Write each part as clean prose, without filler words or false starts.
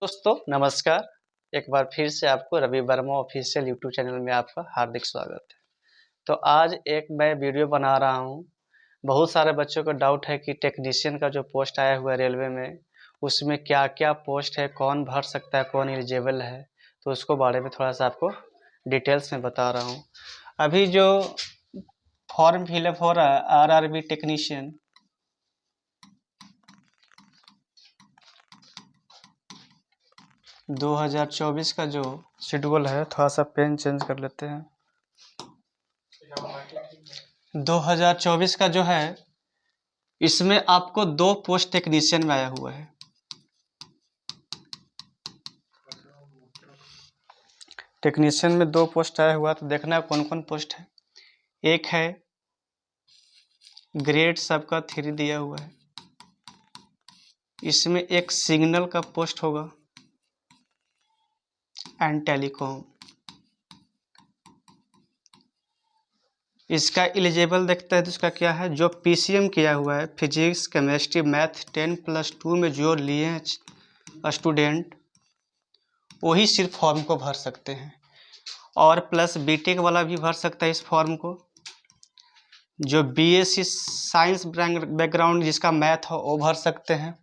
दोस्तों नमस्कार। एक बार फिर से आपको Ravi Verma official YouTube channel में आपका हार्दिक स्वागत है। तो आज एक मैं वीडियो बना रहा हूँ। बहुत सारे बच्चों को डाउट है कि टेक्नीशियन का जो पोस्ट आया हुआ है रेलवे में, उसमें क्या क्या पोस्ट है, कौन भर सकता है, कौन एलिजिबल है। तो उसको बारे में थोड़ा सा आपको डिटेल्स में बता रहा हूँ। अभी जो फॉर्म फिलअप हो रहा है आरआरबी टेक्नीशियन, 2024 का जो शेड्यूल है, थोड़ा सा पेन चेंज कर लेते हैं। 2024 का जो है, इसमें आपको 2 पोस्ट टेक्नीशियन में आया हुआ है। टेक्नीशियन में 2 पोस्ट आया हुआ, तो देखना है कौन कौन पोस्ट है। एक है ग्रेड सबका 3 दिया हुआ है, इसमें एक सिग्नल का पोस्ट होगा एंड टेलीकॉम। इसका एलिजिबल देखते हैं तो इसका क्या है, जो पीसीएम किया हुआ है, फिजिक्स केमिस्ट्री मैथ 10+2 में जो लिए हैं स्टूडेंट, वही सिर्फ फॉर्म को भर सकते हैं। और प्लस बीटेक वाला भी भर सकता है इस फॉर्म को। जो बीएससी साइंस बैकग्राउंड जिसका मैथ हो वो भर सकते हैं।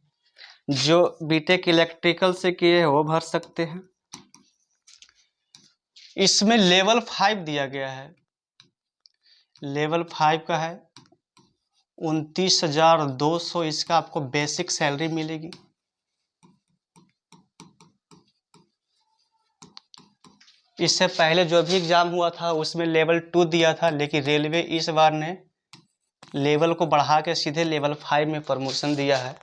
जो बीटेक इलेक्ट्रिकल से किए वो भर सकते हैं। इसमें लेवल 5 दिया गया है। लेवल 5 का है 29,200। इसका आपको बेसिक सैलरी मिलेगी। इससे पहले जो भी एग्जाम हुआ था उसमें लेवल 2 दिया था, लेकिन रेलवे इस बार ने लेवल को बढ़ा के सीधे लेवल 5 में प्रमोशन दिया है।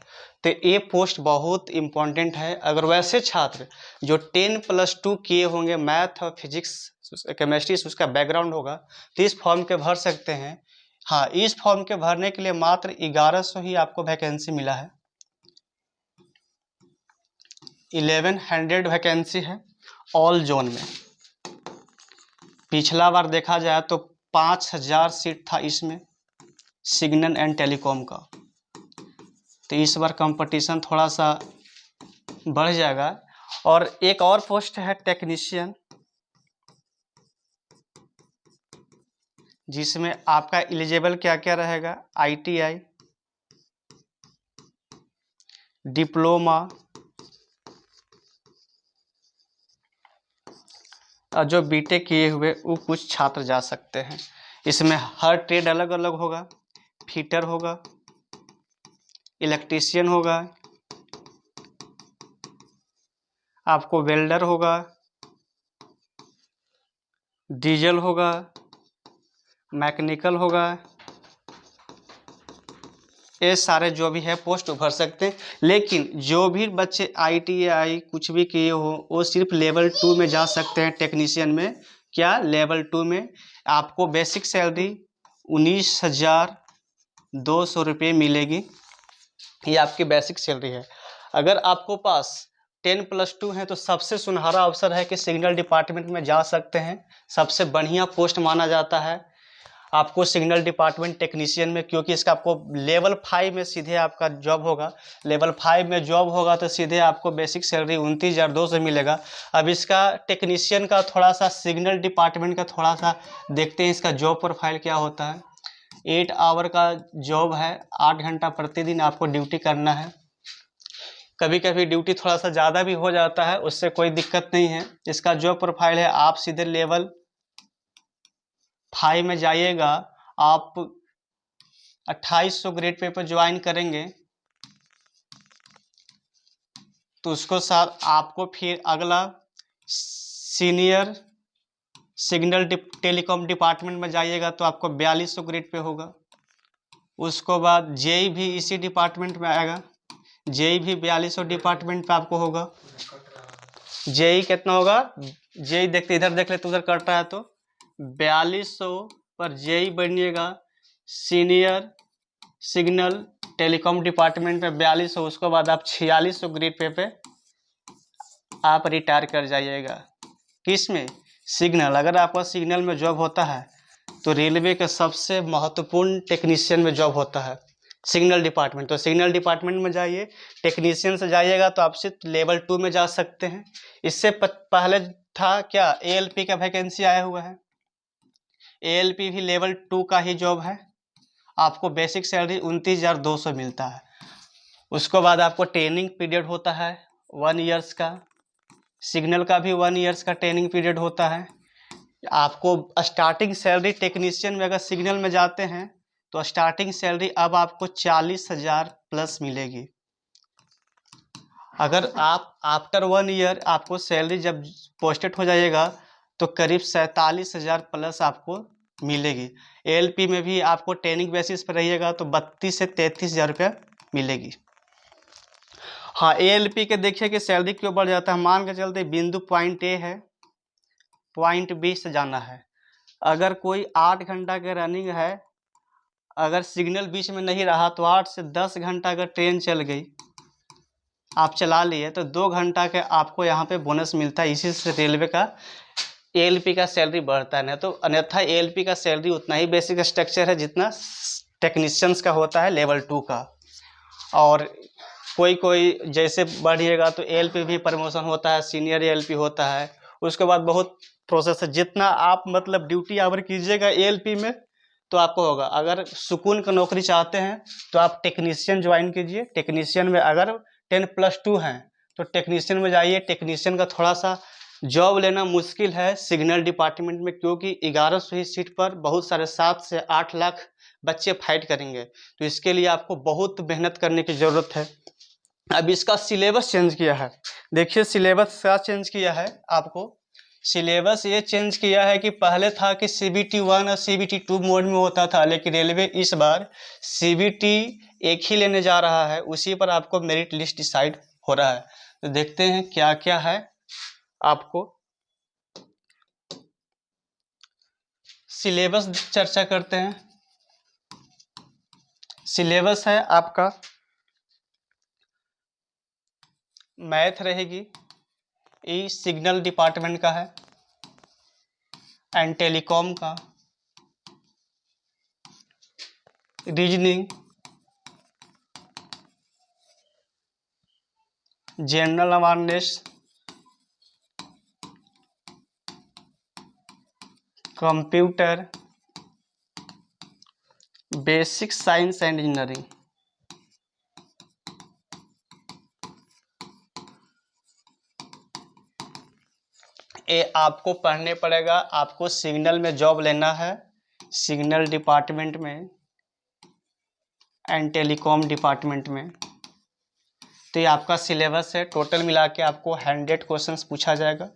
तो ये पोस्ट बहुत इम्पोर्टेंट है। अगर वैसे छात्र जो 10+2 किए होंगे, मैथ और फिजिक्स केमिस्ट्री से उसका बैकग्राउंड होगा, तो इस फॉर्म के भर सकते हैं। हाँ, इस फॉर्म के भरने के लिए मात्र 1100 ही आपको वैकेंसी मिला है। 1100 वैकेंसी है ऑल जोन में। पिछला बार देखा जाए तो 5000 सीट था इसमें सिग्नल एंड टेलीकॉम का। तो इस बार कंपटीशन थोड़ा सा बढ़ जाएगा। और एक और पोस्ट है टेक्नीशियन, जिसमें आपका एलिजिबल क्या क्या रहेगा, आईटीआई, डिप्लोमा, और जो बीटेक किए हुए वो कुछ छात्र जा सकते हैं। इसमें हर ट्रेड अलग अलग होगा। फिटर होगा, इलेक्ट्रीशियन होगा, आपको वेल्डर होगा, डीजल होगा, मैकेनिकल होगा। ये सारे जो भी है पोस्ट भर सकते हैं। लेकिन जो भी बच्चे आईटीआई कुछ भी किए हो वो सिर्फ लेवल 2 में जा सकते हैं। टेक्नीशियन में क्या, लेवल 2 में आपको बेसिक सैलरी 19,200 रुपये मिलेगी। ये आपकी बेसिक सैलरी है। अगर आपको पास 10+2 है तो सबसे सुनहरा अवसर है कि सिग्नल डिपार्टमेंट में जा सकते हैं। सबसे बढ़िया पोस्ट माना जाता है आपको सिग्नल डिपार्टमेंट टेक्नीशियन में, क्योंकि इसका आपको लेवल 5 में सीधे आपका जॉब होगा। लेवल 5 में जॉब होगा तो सीधे आपको बेसिक सैलरी 29,200 मिलेगा। अब इसका टेक्नीशियन का थोड़ा सा, सिग्नल डिपार्टमेंट का थोड़ा सा देखते हैं इसका जॉब प्रोफाइल क्या होता है। 8 आवर का जॉब है, 8 घंटा प्रतिदिन आपको ड्यूटी करना है। कभी कभी ड्यूटी थोड़ा सा ज़्यादा भी हो जाता है, उससे कोई दिक्कत नहीं है। इसका जॉब प्रोफाइल है, आप सीधे लेवल 5 में जाइएगा। आप 2800 ग्रेड पे ज्वाइन करेंगे तो उसको साथ आपको फिर अगला सीनियर सिग्नल टेलीकॉम डिपार्टमेंट में जाइएगा तो आपको 4200 ग्रेड पे होगा। उसको बाद जेई भी इसी डिपार्टमेंट में आएगा। जेई भी 4200 डिपार्टमेंट पे आपको होगा। जेई कितना होगा, जेई देखते इधर देख लेते, उधर कट रहा है तो 4200 पर जेई बनिएगा सीनियर सिग्नल टेलीकॉम डिपार्टमेंट में 4200। उसके बाद आप 4600 ग्रेड पे आप रिटायर कर जाइएगा। किस में, सिग्नल। अगर आपका सिग्नल में जॉब होता है तो रेलवे के सबसे महत्वपूर्ण टेक्नीशियन में जॉब होता है। सिग्नल डिपार्टमेंट, तो सिग्नल डिपार्टमेंट में जाइए, टेक्नीशियन से जाइएगा तो आप सिर्फ लेवल 2 में जा सकते हैं। इससे पहले था क्या, ALP का वैकेंसी आया हुआ है, ALP भी लेवल 2 का ही जॉब है। आपको बेसिक सैलरी 29,200 मिलता है। उसके बाद आपको ट्रेनिंग पीरियड होता है 1 ईयर्स का, सिग्नल का भी 1 ईयर्स का ट्रेनिंग पीरियड होता है। आपको स्टार्टिंग सैलरी टेक्नीशियन में अगर सिग्नल में जाते हैं तो स्टार्टिंग सैलरी अब आपको 40,000 प्लस मिलेगी। अगर आप आफ्टर 1 ईयर आपको सैलरी जब पोस्टेड हो जाइएगा तो करीब 47,000 प्लस आपको मिलेगी। ALP में भी आपको ट्रेनिंग बेसिस पर रहिएगा तो 32 से 33,000 रुपया मिलेगी। हाँ, ALP के देखिए कि सैलरी क्यों बढ़ जाता है। मान के चलते बिंदु पॉइंट A है, पॉइंट B से जाना है। अगर कोई 8 घंटा के रनिंग है, अगर सिग्नल बीच में नहीं रहा तो 8 से 10 घंटा अगर ट्रेन चल गई, आप चला लिए तो 2 घंटा के आपको यहाँ पे बोनस मिलता है। इसी से रेलवे का ALP का सैलरी बढ़ता है। ना तो अन्यथा ALP का सैलरी उतना ही बेसिक स्ट्रक्चर है जितना टेक्नीशियंस का होता है लेवल 2 का। और कोई जैसे बढ़िएगा तो ALP भी प्रमोशन होता है, सीनियर ALP होता है। उसके बाद बहुत प्रोसेस है। जितना आप मतलब ड्यूटी आवर कीजिएगा ALP में तो आपको होगा। अगर सुकून का नौकरी चाहते हैं तो आप टेक्नीशियन ज्वाइन कीजिए। टेक्नीशियन में अगर 10+2 हैं तो टेक्नीशियन में जाइए। टेक्नीशियन का थोड़ा सा जॉब लेना मुश्किल है सिग्नल डिपार्टमेंट में, क्योंकि 1100 ही सीट पर बहुत सारे 7 से 8 लाख बच्चे फाइट करेंगे। तो इसके लिए आपको बहुत मेहनत करने की ज़रूरत है। अब इसका सिलेबस चेंज किया है। देखिए सिलेबस क्या चेंज किया है। आपको सिलेबस ये चेंज किया है कि पहले था कि CBT 1 और CBT 2 मोड में होता था, लेकिन रेलवे इस बार CBT एक ही लेने जा रहा है। उसी पर आपको मेरिट लिस्ट डिसाइड हो रहा है। तो देखते हैं क्या क्या है। आपको सिलेबस चर्चा करते हैं। सिलेबस है आपका, मैथ रहेगी, ये सिग्नल डिपार्टमेंट का है, एंड टेलीकॉम का, reasoning, general awareness, computer, basic science and engineering. ये आपको पढ़ने पड़ेगा। आपको सिग्नल में जॉब लेना है, सिग्नल डिपार्टमेंट में एंड टेलीकॉम डिपार्टमेंट में। तो ये आपका सिलेबस है। टोटल मिला के आपको 100 क्वेश्चंस पूछा जाएगा,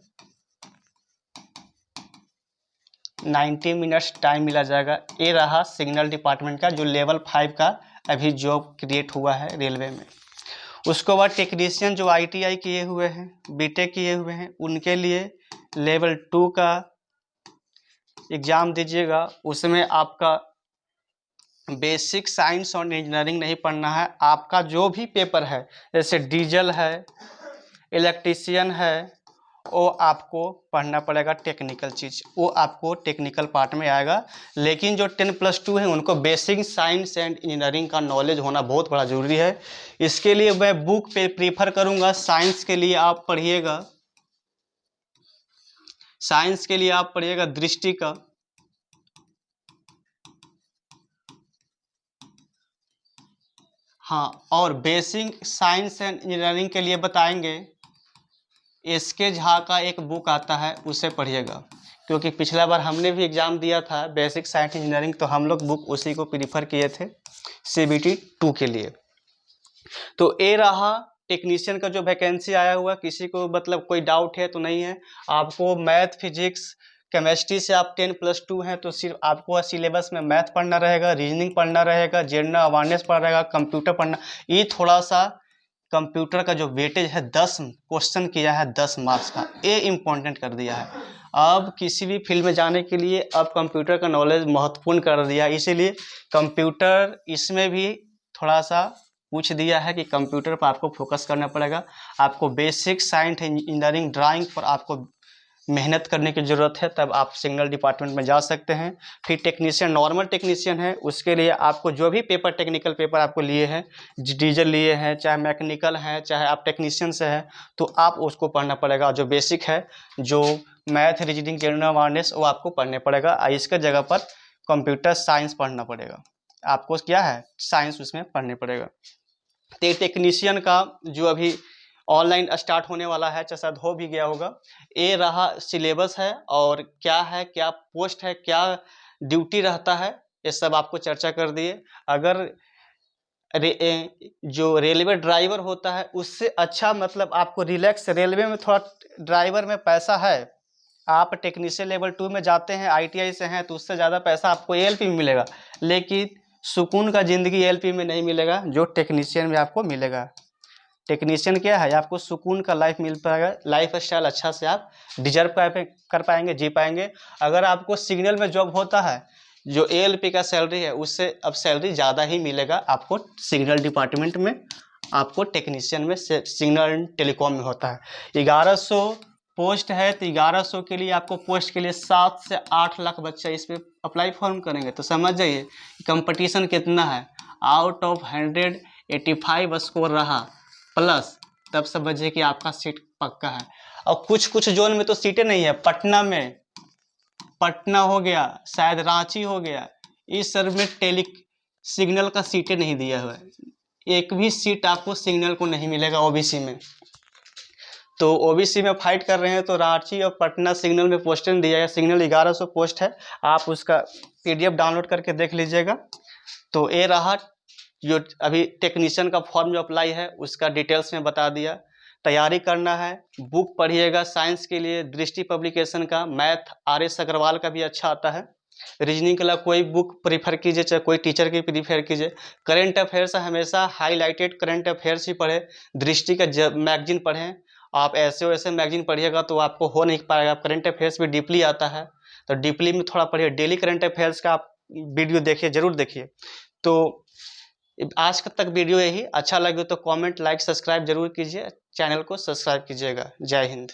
90 मिनट्स टाइम मिला जाएगा। ये रहा सिग्नल डिपार्टमेंट का जो लेवल 5 का अभी जॉब क्रिएट हुआ है रेलवे में। उसके बाद टेक्नीशियन जो ITI किए हुए हैं, BTech किए हुए हैं, उनके लिए लेवल 2 का एग्ज़ाम दीजिएगा। उसमें आपका बेसिक साइंस और इंजीनियरिंग नहीं पढ़ना है। आपका जो भी पेपर है, जैसे डीजल है, इलेक्ट्रीशियन है, वो आपको पढ़ना पड़ेगा। टेक्निकल चीज़ वो आपको टेक्निकल पार्ट में आएगा। लेकिन जो 10+2 है उनको बेसिक साइंस एंड इंजीनियरिंग का नॉलेज होना बहुत बड़ा ज़रूरी है। इसके लिए मैं बुक पे प्रीफर करूँगा। साइंस के लिए आप पढ़िएगा, साइंस के लिए आप पढ़िएगा दृष्टि का, हाँ। और बेसिक साइंस एंड इंजीनियरिंग के लिए बताएंगे SK झा का एक बुक आता है, उसे पढ़िएगा। क्योंकि पिछला बार हमने भी एग्ज़ाम दिया था बेसिक साइंस इंजीनियरिंग, तो हम लोग बुक उसी को प्रीफर किए थे CBT 2 के लिए। तो ये रहा टेक्नीशियन का जो वैकेंसी आया हुआ। किसी को मतलब कोई डाउट है तो नहीं है। आपको मैथ, फिजिक्स, केमिस्ट्री से आप 10+2 हैं तो सिर्फ आपको सिलेबस में मैथ पढ़ना रहेगा, रीजनिंग पढ़ना रहेगा, जनरल अवेयरनेस पढ़ना रहेगा, कंप्यूटर पढ़ना। ये थोड़ा सा कंप्यूटर का जो वेटेज है 10 क्वेश्चन किया है 10 मार्क्स का, ये इम्पोर्टेंट कर दिया है। अब किसी भी फील्ड में जाने के लिए अब कंप्यूटर का नॉलेज महत्वपूर्ण कर दिया है। इसीलिए कंप्यूटर इसमें भी थोड़ा सा पूछ दिया है कि कंप्यूटर पर आपको फोकस करना पड़ेगा। आपको बेसिक साइंस इंजीनियरिंग ड्राइंग पर आपको मेहनत करने की ज़रूरत है, तब आप सिग्नल डिपार्टमेंट में जा सकते हैं। फिर टेक्नीशियन, नॉर्मल टेक्नीशियन है, उसके लिए आपको जो भी पेपर, टेक्निकल पेपर आपको लिए हैं, डीजल लिए हैं, चाहे मैकेनिकल हैं, चाहे आप टेक्नीशियन से हैं, तो आप उसको पढ़ना पड़ेगा। जो बेसिक है, जो मैथ, रीजनिंग, जनरल अवेयरनेस, वो आपको पढ़ने पड़ेगा। इसके जगह पर कंप्यूटर साइंस पढ़ना पड़ेगा। आपको क्या है, साइंस उसमें पढ़ने पड़ेगा। तो टेक्नीशियन का जो अभी ऑनलाइन स्टार्ट होने वाला है, चाहे शायद हो भी गया होगा, ये रहा सिलेबस है, और क्या है, क्या पोस्ट है, क्या ड्यूटी रहता है, ये सब आपको चर्चा कर दिए। अगर जो रेलवे ड्राइवर होता है उससे अच्छा, मतलब आपको रिलैक्स, रेलवे में थोड़ा ड्राइवर में पैसा है, आप टेक्नीशियन लेवल 2 में जाते हैं, ITI से हैं, तो उससे ज़्यादा पैसा आपको ALP में मिलेगा, लेकिन सुकून का ज़िंदगी ALP में नहीं मिलेगा जो टेक्नीशियन में आपको मिलेगा। टेक्नीशियन क्या है, आपको सुकून का लाइफ मिल पाएगा, लाइफ स्टाइल अच्छा से आप डिजर्व कर पाएंगे, जी पाएंगे। अगर आपको सिग्नल में जॉब होता है, जो ALP का सैलरी है उससे अब सैलरी ज़्यादा ही मिलेगा आपको सिग्नल डिपार्टमेंट में, आपको टेक्नीशियन में, सिग्नल एंड टेलीकॉम में होता है। 1100 पोस्ट है, तो 1100 के लिए आपको पोस्ट के लिए 7 से 8 लाख बच्चा इस पर अप्लाई फॉर्म करेंगे। तो समझ जाइए कंपटीशन कितना है। आउट ऑफ 100 85 स्कोर रहा प्लस, तब समझिए कि आपका सीट पक्का है। और कुछ कुछ जोन में तो सीटें नहीं है। पटना हो गया, शायद रांची हो गया, इस सब में सिग्नल का सीटें नहीं दिया हुआ है। एक भी सीट आपको सिग्नल को नहीं मिलेगा OBC में। तो OBC में फाइट कर रहे हैं, तो रांची और पटना सिग्नल में पोस्टर दिया है। सिग्नल 1100 पोस्ट है, आप उसका PDF डाउनलोड करके देख लीजिएगा। तो ये रहा जो अभी टेक्नीशियन का फॉर्म जो अप्लाई है उसका डिटेल्स में बता दिया। तैयारी करना है, बुक पढ़िएगा साइंस के लिए, दृष्टि पब्लिकेशन का, मैथ RS अग्रवाल का भी अच्छा आता है। रीजनिंग के लिए कोई बुक प्रीफर कीजिए, चाहे कोई टीचर की प्रीफर कीजिए। करेंट अफेयर्स हमेशा हाईलाइटेड करेंट अफेयर्स ही पढ़े, दृष्टि का मैगजीन पढ़ें। आप ऐसे वैसे मैगजीन पढ़िएगा तो आपको हो नहीं पाएगा। करेंट अफेयर्स भी डीपली आता है, तो डीपली में थोड़ा पढ़िए। डेली करेंट अफेयर्स का आप वीडियो देखिए, जरूर देखिए। तो आज तक वीडियो यही अच्छा लगे तो कमेंट, लाइक, सब्सक्राइब जरूर कीजिए, चैनल को सब्सक्राइब कीजिएगा। जय हिंद।